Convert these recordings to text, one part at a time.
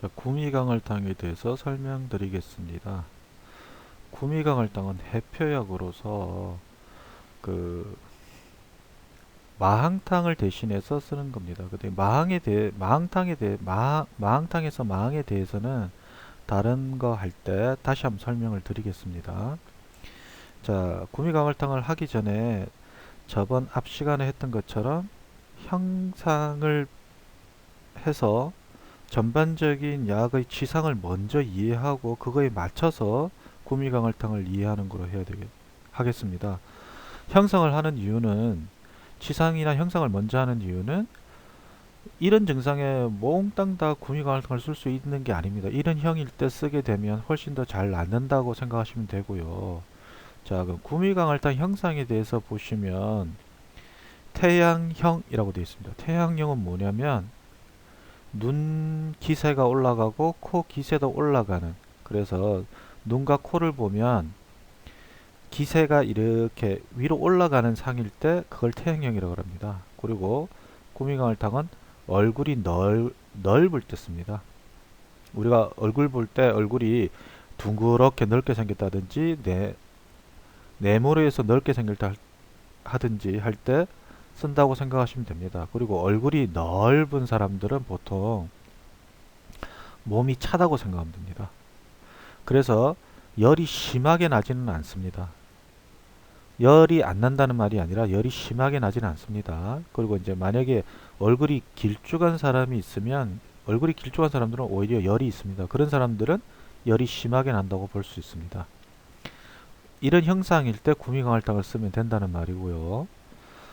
자, 구미강을탕에 대해서 설명드리겠습니다. 구미강을탕은 해표약으로서 그 마항탕을 대신해서 쓰는 겁니다. 근데 마항탕에서 마항에 대해서는 다른 거 할 때 다시 한번 설명을 드리겠습니다. 자, 구미강을탕을 하기 전에 저번 앞 시간에 했던 것처럼 형상을 해서 전반적인 약의 치상을 먼저 이해하고 그거에 맞춰서 구미강을탕을 이해하는 거로 하겠습니다. 형성을 하는 이유는 치상이나 형상을 먼저 하는 이유는 이런 증상에 몽땅 다 구미강을탕을 쓸 수 있는 게 아닙니다. 이런 형일 때 쓰게 되면 훨씬 더 잘 낫는다고 생각하시면 되고요. 자, 그럼 구미강을탕 형상에 대해서 보시면 태양형이라고 되어 있습니다. 태양형은 뭐냐면 눈 기세가 올라가고 코 기세도 올라가는, 그래서 눈과 코를 보면 기세가 이렇게 위로 올라가는 상일 때 그걸 태양형이라고 합니다. 그리고 구미강을탕은 얼굴이 넓을 때 씁니다. 우리가 얼굴 볼 때 얼굴이 둥그렇게 넓게 생겼다든지 네모로에서 넓게 생겼다 하든지 할 때 쓴다고 생각하시면 됩니다. 그리고 얼굴이 넓은 사람들은 보통 몸이 차다고 생각하면 됩니다. 그래서 열이 심하게 나지는 않습니다. 열이 안 난다는 말이 아니라 열이 심하게 나지는 않습니다. 그리고 이제 만약에 얼굴이 길쭉한 사람이 있으면, 얼굴이 길쭉한 사람들은 오히려 열이 있습니다. 그런 사람들은 열이 심하게 난다고 볼 수 있습니다. 이런 형상일 때 구미강을탕을 쓰면 된다는 말이고요.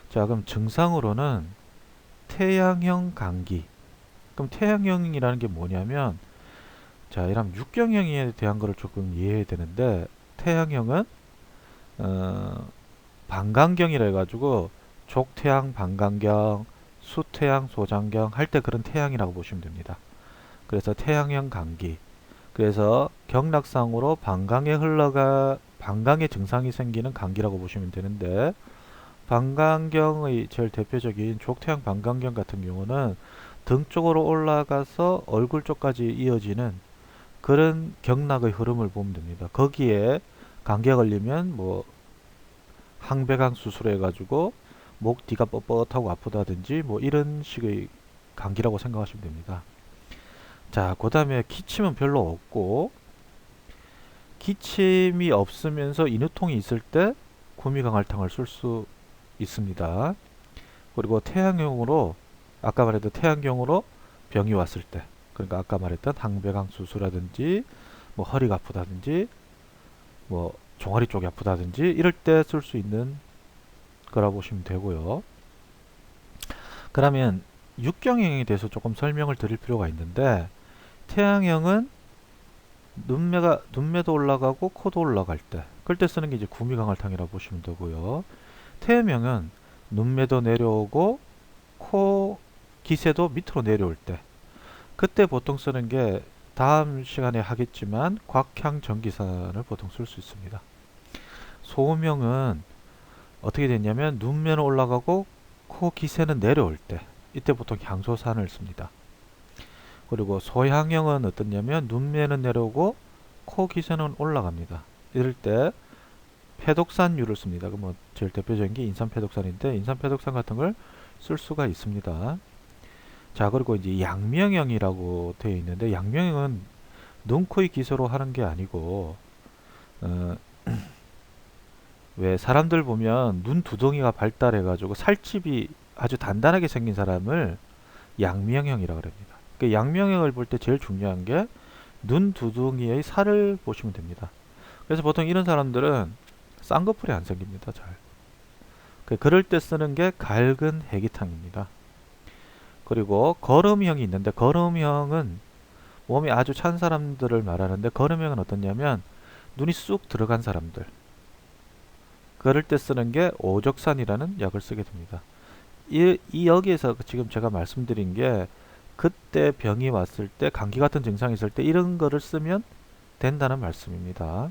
자, 그럼 증상으로는 태양형 감기. 그럼 태양형이라는 게 뭐냐면, 자, 이런 육경형에 대한 거를 조금 이해해야 되는데, 태양형은 방광경이라 해가지고 족태양, 방광경, 수태양, 소장경 할 때 그런 태양이라고 보시면 됩니다. 그래서 태양형 감기. 그래서 경락상으로 방광의 증상이 생기는 감기라고 보시면 되는데, 방광경의 제일 대표적인 족태양 방광경 같은 경우는 등 쪽으로 올라가서 얼굴 쪽까지 이어지는 그런 경락의 흐름을 보면 됩니다. 거기에 감기가 걸리면 뭐 항배강 수술해 가지고 목 뒤가 뻣뻣하고 아프다든지 뭐 이런 식의 감기라고 생각하시면 됩니다. 자, 그 다음에 기침은 별로 없고, 기침이 없으면서 인후통이 있을 때 구미강을탕을 쓸 수 있습니다. 그리고 아까 말했던 태양경으로 병이 왔을 때, 그러니까 아까 말했던 항배강 수술이라든지 뭐 허리가 아프다든지 뭐 종아리 쪽이 아프다든지 이럴 때 쓸 수 있는 거라고 보시면 되고요. 그러면 육경형에 대해서 조금 설명을 드릴 필요가 있는데, 태양형은 눈매도 올라가고 코도 올라갈 때, 그럴 때 쓰는 게 이제 구미강을탕이라고 보시면 되고요. 태음형은 눈매도 내려오고 코 기세도 밑으로 내려올 때, 그때 보통 쓰는 게 다음 시간에 하겠지만 곽향전기산을 보통 쓸 수 있습니다. 소음형은 어떻게 됐냐면 눈매는 올라가고 코 기세는 내려올 때, 이때 보통 향소산을 씁니다. 그리고 소향형은 어떻냐면 눈매는 내려오고 코 기세는 올라갑니다. 이럴 때 패독산유를 씁니다. 그 뭐 제일 대표적인 게 인산패독산인데, 인산패독산 같은 걸 쓸 수가 있습니다. 자, 그리고 이제 양명형이라고 되어 있는데, 양명형은 눈, 코의 기세로 하는 게 아니고, 어, 왜 사람들 보면 눈 두덩이가 발달해가지고 살집이 아주 단단하게 생긴 사람을 양명형이라고 합니다. 그 양명형을 볼 때 제일 중요한 게 눈 두덩이의 살을 보시면 됩니다. 그래서 보통 이런 사람들은 쌍꺼풀이 안 생깁니다. 잘. 그럴 때 쓰는 게 갈근 해기탕입니다. 그리고 거름형이 있는데, 거름형은 몸이 아주 찬 사람들을 말하는데, 거름형은 어떠냐면 눈이 쑥 들어간 사람들, 그럴 때 쓰는 게 오적산이라는 약을 쓰게 됩니다. 여기에서 지금 제가 말씀드린 게 그때 병이 왔을 때, 감기 같은 증상이 있을 때 이런 거를 쓰면 된다는 말씀입니다.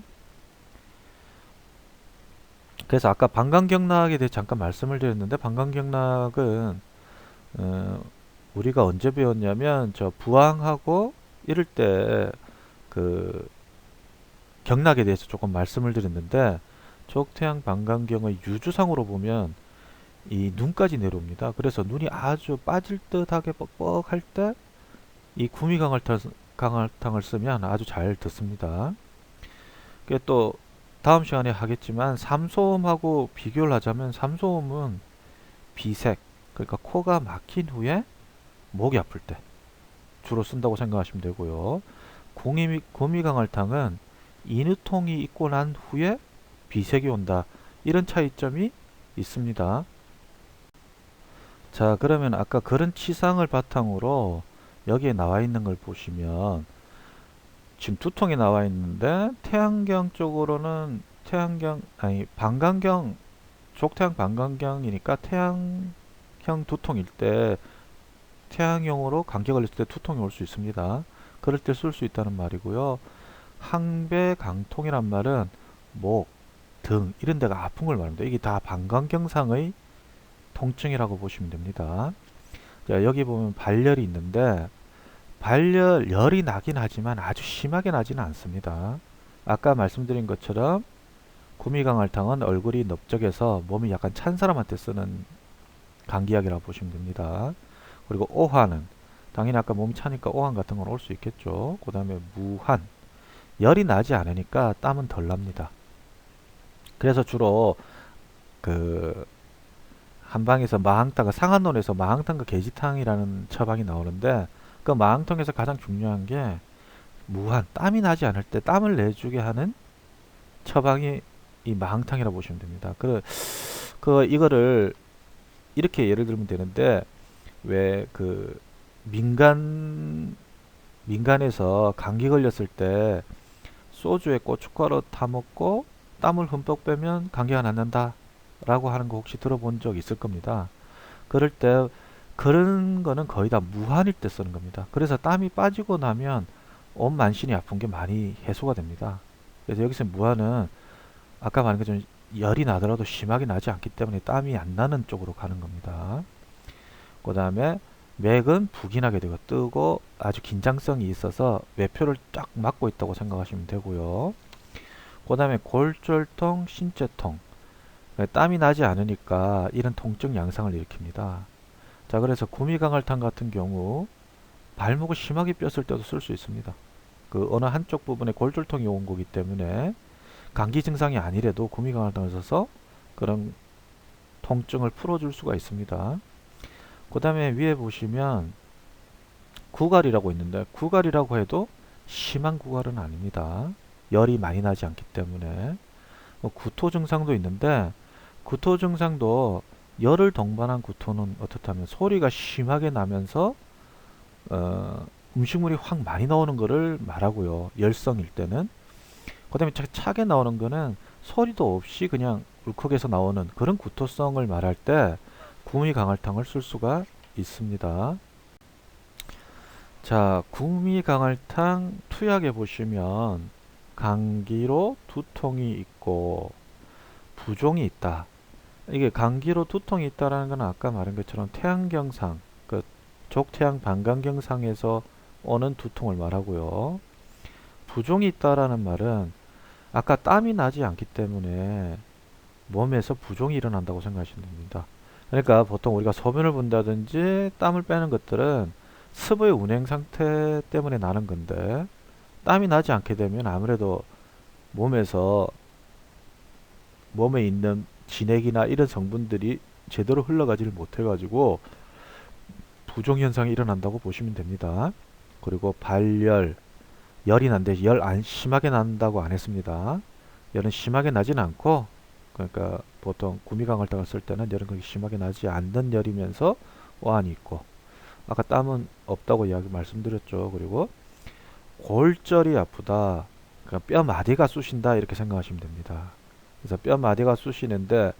그래서 아까 방광경락에 대해 잠깐 말씀을 드렸는데, 방광경락은 우리가 언제 배웠냐면 저 부항하고 이럴 때 그 경락에 대해서 조금 말씀을 드렸는데 족태양 방광경의 유주상으로 보면 이 눈까지 내려옵니다. 그래서 눈이 아주 빠질 듯하게 뻑뻑할 때 이 구미강을탕을 쓰면 아주 잘 듣습니다. 그게 또 다음 시간에 하겠지만 삼소음하고 비교를 하자면 삼소음은 비색, 그러니까 코가 막힌 후에 목이 아플 때 주로 쓴다고 생각하시면 되고요. 구미강을탕은 인후통이 있고 난 후에 비색이 온다. 이런 차이점이 있습니다. 자, 그러면 아까 그런 치상을 바탕으로 여기에 나와 있는 걸 보시면 지금 두통이 나와 있는데 태양경 쪽으로는 방광경, 족태양 방광경이니까 태양형 두통일 때 태양형으로 감기 걸렸을 때 두통이 올 수 있습니다. 그럴 때 쓸 수 있다는 말이고요. 항배강통이란 말은 목, 등 이런 데가 아픈 걸 말합니다. 이게 다 방광경상의 통증이라고 보시면 됩니다. 자, 여기 보면 발열이 있는데 열이 나긴 하지만 아주 심하게 나지는 않습니다. 아까 말씀드린 것처럼 구미강알탕은 얼굴이 넓적해서 몸이 약간 찬 사람한테 쓰는 감기약이라고 보시면 됩니다. 그리고 오한은 당연히 아까 몸이 차니까 오한 같은 건 올 수 있겠죠. 그 다음에 무한, 열이 나지 않으니까 땀은 덜 납니다. 그래서 주로 그 한방에서 마항탕, 상한론에서 마항탕과 계지탕이라는 처방이 나오는데 그 마항탕에서 가장 중요한 게 무한, 땀이 나지 않을 때 땀을 내주게 하는 처방이 이 마항탕이라고 보시면 됩니다. 이거를 이렇게 예를 들면 되는데 왜 그 민간에서 감기 걸렸을 때 소주에 고춧가루 타 먹고 땀을 흠뻑 빼면 감기가 낫는다 라고 하는 거 혹시 들어본 적 있을 겁니다. 그럴 때 그런 거는 거의 다 무한일 때 쓰는 겁니다. 그래서 땀이 빠지고 나면 온 만신이 아픈 게 많이 해소가 됩니다. 그래서 여기서 무한은 아까 말한 것처럼 열이 나더라도 심하게 나지 않기 때문에 땀이 안 나는 쪽으로 가는 겁니다. 그 다음에 맥은 부긴하게 되고 뜨고 아주 긴장성이 있어서 외표를 쫙 막고 있다고 생각하시면 되고요. 그 다음에 골절통, 신체통, 땀이 나지 않으니까 이런 통증 양상을 일으킵니다. 자, 그래서 구미강알탕 같은 경우 발목을 심하게 뼈을 때도 쓸 수 있습니다. 그 어느 한쪽 부분에 골절통이 온 거기 때문에 감기 증상이 아니래도 구미강알탕을 써서 그런 통증을 풀어줄 수가 있습니다. 그 다음에 위에 보시면 구갈이라고 있는데 구갈이라고 해도 심한 구갈은 아닙니다. 열이 많이 나지 않기 때문에 구토 증상도 있는데 구토 증상도 열을 동반한 구토는 어떻다면 소리가 심하게 나면서 음식물이 확 많이 나오는 것을 말하고요. 열성일 때는. 그 다음에 차게 나오는 거는 소리도 없이 그냥 울컥해서 나오는 그런 구토성을 말할 때 구미강알탕을 쓸 수가 있습니다. 자, 구미강알탕 투약에 보시면 감기로 두통이 있고 부종이 있다. 이게 감기로 두통이 있다라는 건 아까 말한 것처럼 태양경상, 그 족태양 방광경상에서 오는 두통을 말하고요. 부종이 있다라는 말은 아까 땀이 나지 않기 때문에 몸에서 부종이 일어난다고 생각하시면 됩니다. 그러니까 보통 우리가 소변을 본다든지 땀을 빼는 것들은 습의 운행 상태 때문에 나는 건데 땀이 나지 않게 되면 아무래도 몸에 있는 진액이나 이런 성분들이 제대로 흘러가지를 못해가지고 부종 현상이 일어난다고 보시면 됩니다. 그리고 발열, 열이 난데 열 안 심하게 난다고 안 했습니다. 열은 심하게 나진 않고 그러니까 보통 구미강을탕을 쓸 때는 열은 그렇게 심하게 나지 않는 열이면서 오한이 있고 아까 땀은 없다고 말씀드렸죠. 그리고 골절이 아프다. 그러니까 뼈 마디가 쑤신다 이렇게 생각하시면 됩니다. 그래서 뼈 마디가 쑤시는데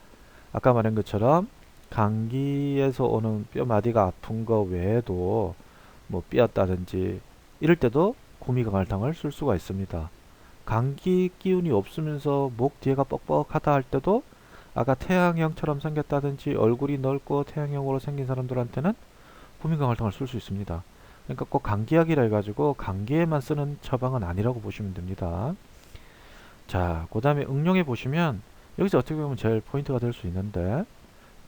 아까 말한 것처럼 감기에서 오는 뼈 마디가 아픈 거 외에도 뭐 삐었다든지 이럴 때도 구미강알탕을 쓸 수가 있습니다. 감기 기운이 없으면서 목 뒤에가 뻑뻑하다 할 때도 아까 태양형처럼 생겼다든지 얼굴이 넓고 태양형으로 생긴 사람들한테는 구미강알탕을 쓸 수 있습니다. 그러니까 꼭 감기약이라 해가지고 감기에만 쓰는 처방은 아니라고 보시면 됩니다. 자, 그 다음에 응용해 보시면 여기서 어떻게 보면 제일 포인트가 될 수 있는데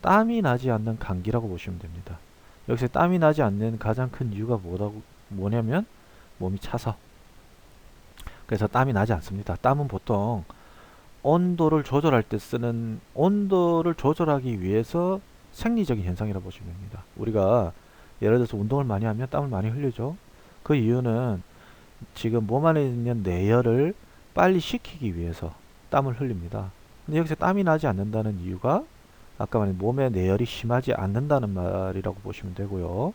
땀이 나지 않는 감기라고 보시면 됩니다. 여기서 땀이 나지 않는 가장 큰 이유가 뭐냐면 몸이 차서. 그래서 땀이 나지 않습니다. 땀은 보통 온도를 조절할 때 쓰는 온도를 조절하기 위해서 생리적인 현상이라고 보시면 됩니다. 우리가 예를 들어서 운동을 많이 하면 땀을 많이 흘리죠. 그 이유는 지금 몸 안에 있는 내열을 빨리 식히기 위해서 땀을 흘립니다. 근데 여기서 땀이 나지 않는다는 이유가 아까 말한 몸의 내열이 심하지 않는다는 말이라고 보시면 되고요.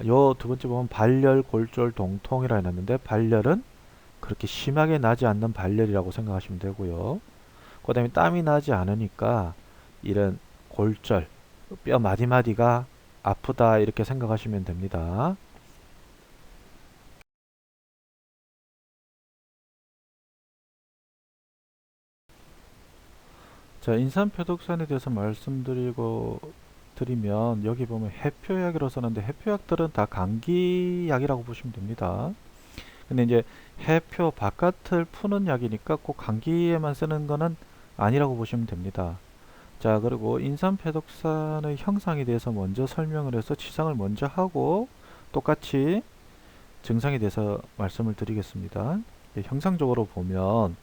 요 두 번째 보면 발열, 골절, 동통이라 해놨는데 발열은 그렇게 심하게 나지 않는 발열이라고 생각하시면 되고요. 그 다음에 땀이 나지 않으니까 이런 골절, 뼈 마디마디가 아프다 이렇게 생각하시면 됩니다. 자, 인삼표독산에 대해서 드리면 여기 보면 해표약이라고 썼는데 해표약들은 다 감기약이라고 보시면 됩니다. 근데 이제 해표 바깥을 푸는 약이니까 꼭 감기에만 쓰는 거는 아니라고 보시면 됩니다. 자, 그리고 인삼표독산의 형상에 대해서 먼저 설명을 해서 치상을 먼저 하고 똑같이 증상에 대해서 말씀을 드리겠습니다. 형상적으로 보면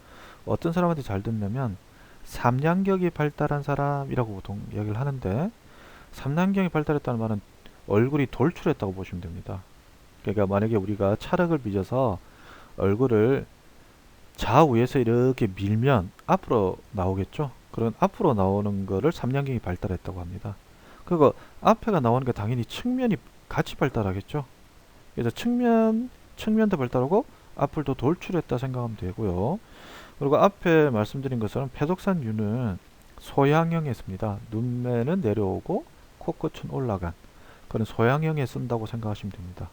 어떤 사람한테 잘 듣냐면 삼량경이 발달한 사람이라고 보통 이야기를 하는데 삼량경이 발달했다는 말은 얼굴이 돌출했다고 보시면 됩니다. 그러니까 만약에 우리가 찰흙을 빚어서 얼굴을 좌우에서 이렇게 밀면 앞으로 나오겠죠. 그런 앞으로 나오는 거를 삼량경이 발달했다고 합니다. 그리고 앞에가 나오는 게 당연히 측면이 같이 발달하겠죠. 그래서 측면도 발달하고 앞을도 돌출했다 생각하면 되고요. 그리고 앞에 말씀드린 것처럼 패독산유는 소양형에 씁니다. 눈매는 내려오고 코끝은 올라간 그런 소양형에 쓴다고 생각하시면 됩니다.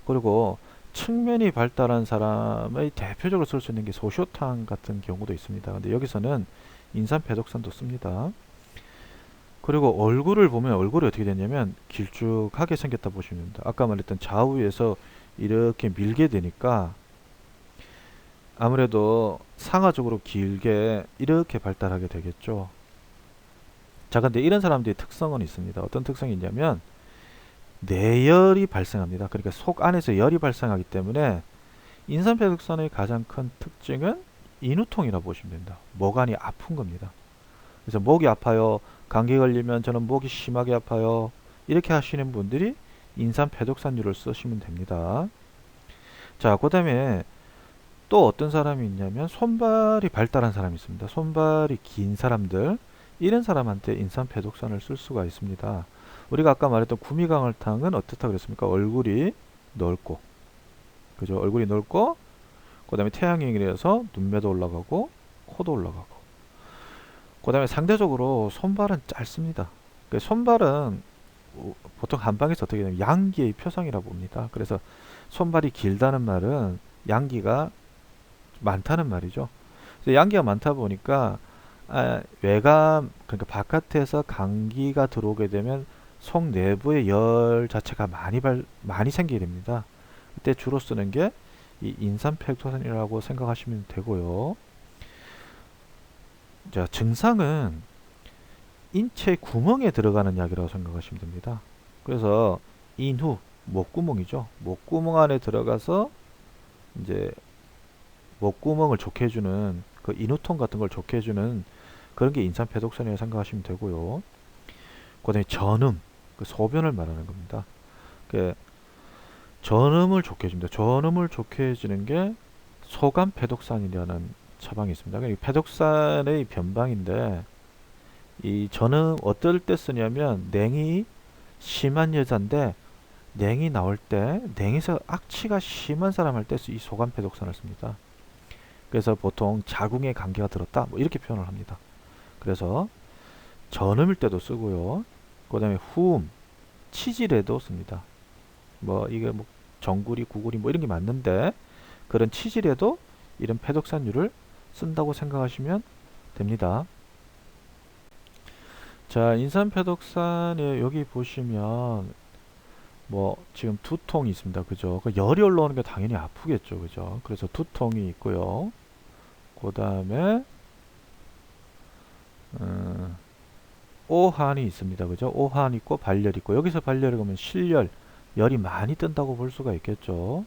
그리고 측면이 발달한 사람의 대표적으로 쓸 수 있는 게 소쇼탕 같은 경우도 있습니다. 근데 여기서는 인삼 패독산도 씁니다. 그리고 얼굴을 보면 얼굴이 어떻게 되냐면 길쭉하게 생겼다 보시면 됩니다. 아까 말했던 좌우에서 이렇게 밀게 되니까 아무래도 상하적으로 길게 이렇게 발달하게 되겠죠. 자, 근데 이런 사람들의 특성은 있습니다. 어떤 특성이 있냐면 내열이 발생합니다. 그러니까 속 안에서 열이 발생하기 때문에 인삼패독산의 가장 큰 특징은 인후통이라 보시면 됩니다. 목안이 아픈 겁니다. 그래서 목이 아파요. 감기 걸리면 저는 목이 심하게 아파요. 이렇게 하시는 분들이 인삼패독산유를 쓰시면 됩니다. 자, 그 다음에 또 어떤 사람이 있냐면 손발이 발달한 사람이 있습니다. 손발이 긴 사람들 이런 사람한테 인삼패독산을 쓸 수가 있습니다. 우리가 아까 말했던 구미강을탕은 어떻다 그랬습니까? 얼굴이 넓고 그죠? 얼굴이 넓고 그 다음에 태양형이라서 눈매도 올라가고 코도 올라가고 그 다음에 상대적으로 손발은 짧습니다. 손발은 보통 한방에서 어떻게 되냐면 양기의 표상이라고 봅니다. 그래서 손발이 길다는 말은 양기가 많다는 말이죠. 그래서 양기가 많다 보니까 외관 그러니까 바깥에서 감기가 들어오게 되면 속 내부의 열 자체가 많이 생기게 됩니다. 그때 주로 쓰는 게 이 인삼팩토산이라고 생각하시면 되고요. 자, 증상은 인체 구멍에 들어가는 약이라고 생각하시면 됩니다. 그래서 인후 목구멍이죠. 목구멍 안에 들어가서 이제 목구멍을 좋게 해주는 그 인후통 같은 걸 좋게 해주는 그런 게 인삼패독산이라고 생각하시면 되고요. 그 다음에 전음, 그 소변을 말하는 겁니다. 그 전음을 좋게 해줍니다. 전음을 좋게 해주는 게 소감패독산이라는 처방이 있습니다. 이 패독산의 변방인데 이 전음 어떨 때 쓰냐면 냉이 심한 여자인데 냉이 나올 때 냉에서 악취가 심한 사람 할 때 이 소감패독산을 씁니다. 그래서 보통 자궁에 감기가 들었다 뭐 이렇게 표현을 합니다. 그래서 전음일 때도 쓰고요. 그 다음에 후음, 치질에도 씁니다. 뭐 이게 뭐 정구리, 구구리 뭐 이런 게 맞는데 그런 치질에도 이런 패독산유를 쓴다고 생각하시면 됩니다. 자, 인삼패독산에 여기 보시면 뭐 지금 두통이 있습니다. 그죠? 그 열이 올라오는 게 당연히 아프겠죠. 그죠? 그래서 두통이 있고요. 그 다음에 오한이 있습니다. 그죠? 오한 있고 발열 있고 여기서 발열이 그러면 실열, 열이 많이 뜬다고 볼 수가 있겠죠.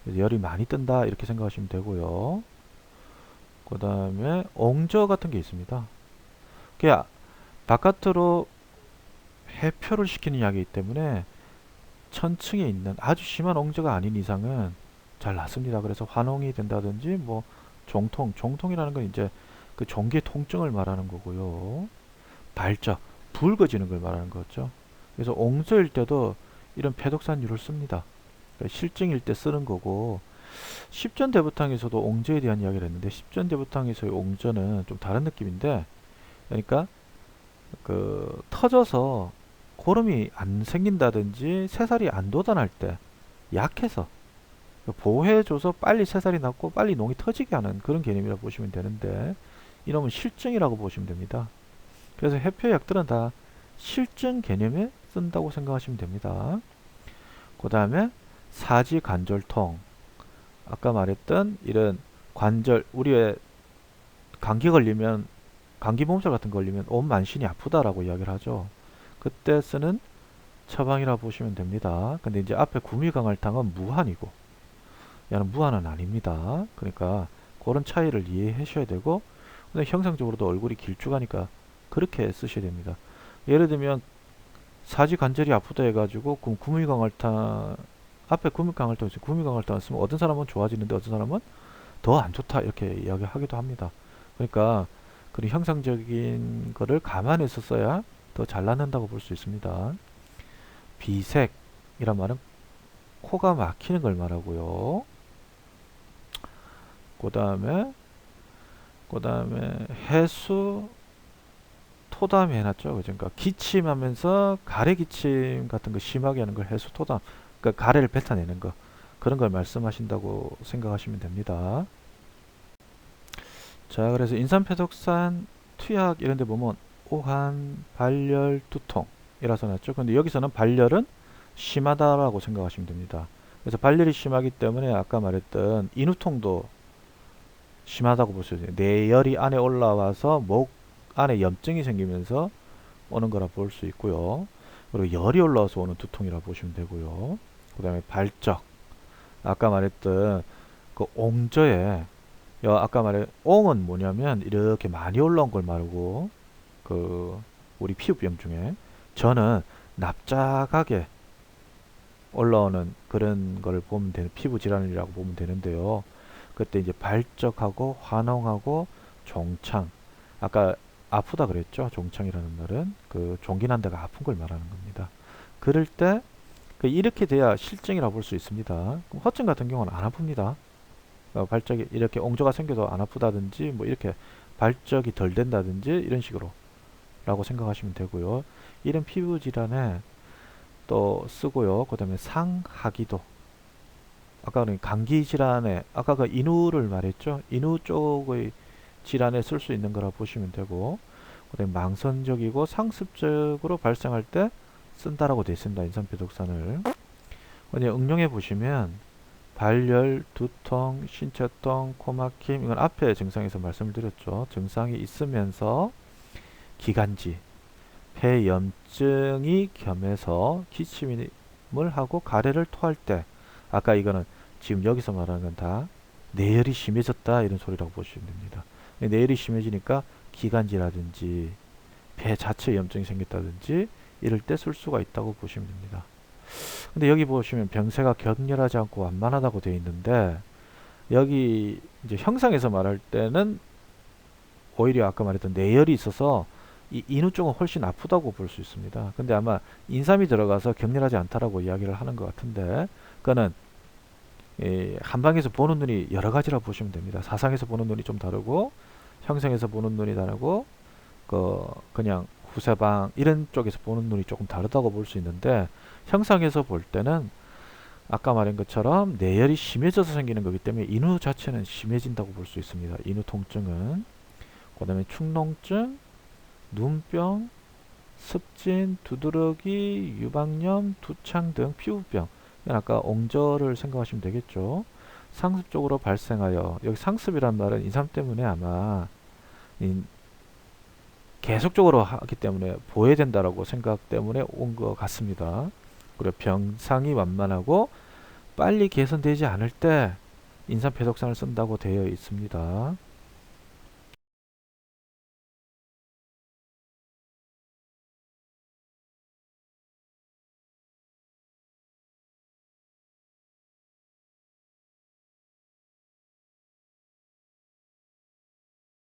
그래서 열이 많이 뜬다 이렇게 생각하시면 되고요. 그 다음에 옹저 같은 게 있습니다. 그게 바깥으로 해표를 시키는 약이기 때문에 천층에 있는 아주 심한 옹저가 아닌 이상은 잘 낫습니다. 그래서 환홍이 된다든지 뭐 종통이라는 건 이제 그 종기의 통증을 말하는 거고요. 발작, 붉어지는 걸 말하는 거죠. 그래서 옹저일 때도 이런 패독산유를 씁니다. 그러니까 실증일 때 쓰는 거고 십전대부탕에서도 옹저에 대한 이야기를 했는데 십전대부탕에서의 옹저는 좀 다른 느낌인데 그러니까 그 터져서 고름이 안 생긴다든지 새살이 안 돋아날 때 약해서 보호해줘서 빨리 새살이 났고 빨리 농이 터지게 하는 그런 개념이라고 보시면 되는데 이놈은 실증이라고 보시면 됩니다. 그래서 해표약들은 다 실증 개념에 쓴다고 생각하시면 됩니다. 그 다음에 사지관절통 아까 말했던 이런 관절 우리의 감기 걸리면 감기 몸살 같은 거 걸리면 온 만신이 아프다라고 이야기를 하죠. 그때 쓰는 처방이라 보시면 됩니다. 근데 이제 앞에 구미강알탕은 무한이고 얘는 무한은 아닙니다. 그러니까 그런 차이를 이해하셔야 되고 근데 형상적으로도 얼굴이 길쭉하니까 그렇게 쓰셔야 됩니다. 예를 들면 사지 관절이 아프다 해가지고 구미강알탕 앞에 구미강알탕 있어요. 구미강알탕 쓰면 어떤 사람은 좋아지는데 어떤 사람은 더 안 좋다 이렇게 이야기하기도 합니다. 그러니까 그런 형상적인 거를 감안해서 써야 더 잘 낫는다고 볼 수 있습니다. 비색이란 말은 코가 막히는 걸 말하고요. 그 다음에 해수 토담 해놨죠. 그러니까 기침하면서 가래 기침 같은 거 심하게 하는 걸 해수 토담. 그러니까 가래를 뱉어내는 거. 그런 걸 말씀하신다고 생각하시면 됩니다. 자, 그래서 인삼패독산, 투약 이런 데 보면 오한, 발열, 두통이라서 놨죠. 근데 여기서는 발열은 심하다라고 생각하시면 됩니다. 그래서 발열이 심하기 때문에 아까 말했던 인후통도 심하다고 볼 수 있어요. 뇌열이 안에 올라와서 목 안에 염증이 생기면서 오는 거라 볼 수 있고요. 그리고 열이 올라와서 오는 두통이라 보시면 되고요. 그 다음에 발적. 아까 말했던 그 옹저에 아까 말해 옹은 뭐냐면 이렇게 많이 올라온 걸 말하고 그 우리 피부병 중에 저는 납작하게 올라오는 그런 걸 보면 되는 피부 질환이라고 보면 되는데요. 그때 이제 발적하고 환홍하고 종창 아까 아프다 그랬죠. 종창이라는 말은 그 종기 난 데가 아픈 걸 말하는 겁니다. 그럴 때 이렇게 돼야 실증이라고 볼 수 있습니다. 그럼 허증 같은 경우는 안 아픕니다. 발적이 이렇게 옹조가 생겨도 안 아프다든지 뭐 이렇게 발적이 덜 된다든지 이런 식으로 라고 생각하시면 되고요. 이런 피부 질환에 또 쓰고요. 그 다음에 상하기도 아까는 감기 질환에 아까 그 인후를 말했죠. 인후 쪽의 질환에 쓸 수 있는 거라 보시면 되고 그다음에 망선적이고 상습적으로 발생할 때 쓴다라고 되어 있습니다. 인삼표독산을. 근데 응용해 보시면 발열, 두통, 신체통, 코막힘 이건 앞에 증상에서 말씀을 드렸죠. 증상이 있으면서 기관지, 폐염증이 겸해서 기침을 하고 가래를 토할 때 아까 이거는 지금 여기서 말하는 건 다 뇌열이 심해졌다 이런 소리라고 보시면 됩니다. 뇌열이 심해지니까 기관지라든지 폐 자체 염증이 생겼다든지 이럴 때 쓸 수가 있다고 보시면 됩니다. 근데 여기 보시면 병세가 격렬하지 않고 완만하다고 되어 있는데 여기 이제 형상에서 말할 때는 오히려 아까 말했던 뇌열이 있어서 이 인후 쪽은 훨씬 아프다고 볼 수 있습니다. 근데 아마 인삼이 들어가서 격렬하지 않다라고 이야기를 하는 것 같은데 그거는 한방에서 보는 눈이 여러 가지라 보시면 됩니다. 사상에서 보는 눈이 좀 다르고 형상에서 보는 눈이 다르고 그냥 후세방 이런 쪽에서 보는 눈이 조금 다르다고 볼 수 있는데 형상에서 볼 때는 아까 말한 것처럼 뇌열이 심해져서 생기는 거기 때문에 인후 자체는 심해진다고 볼 수 있습니다. 인후 통증은 그 다음에 축농증, 눈병, 습진, 두드러기, 유방염, 두창 등 피부병. 이건 아까 옹저를 생각하시면 되겠죠. 상습적으로 발생하여, 여기 상습이란 말은 인삼 때문에 아마 계속적으로 하기 때문에 보호된다라고 생각 때문에 온 것 같습니다. 그리고 병상이 완만하고 빨리 개선되지 않을 때 인삼 패독산을 쓴다고 되어 있습니다.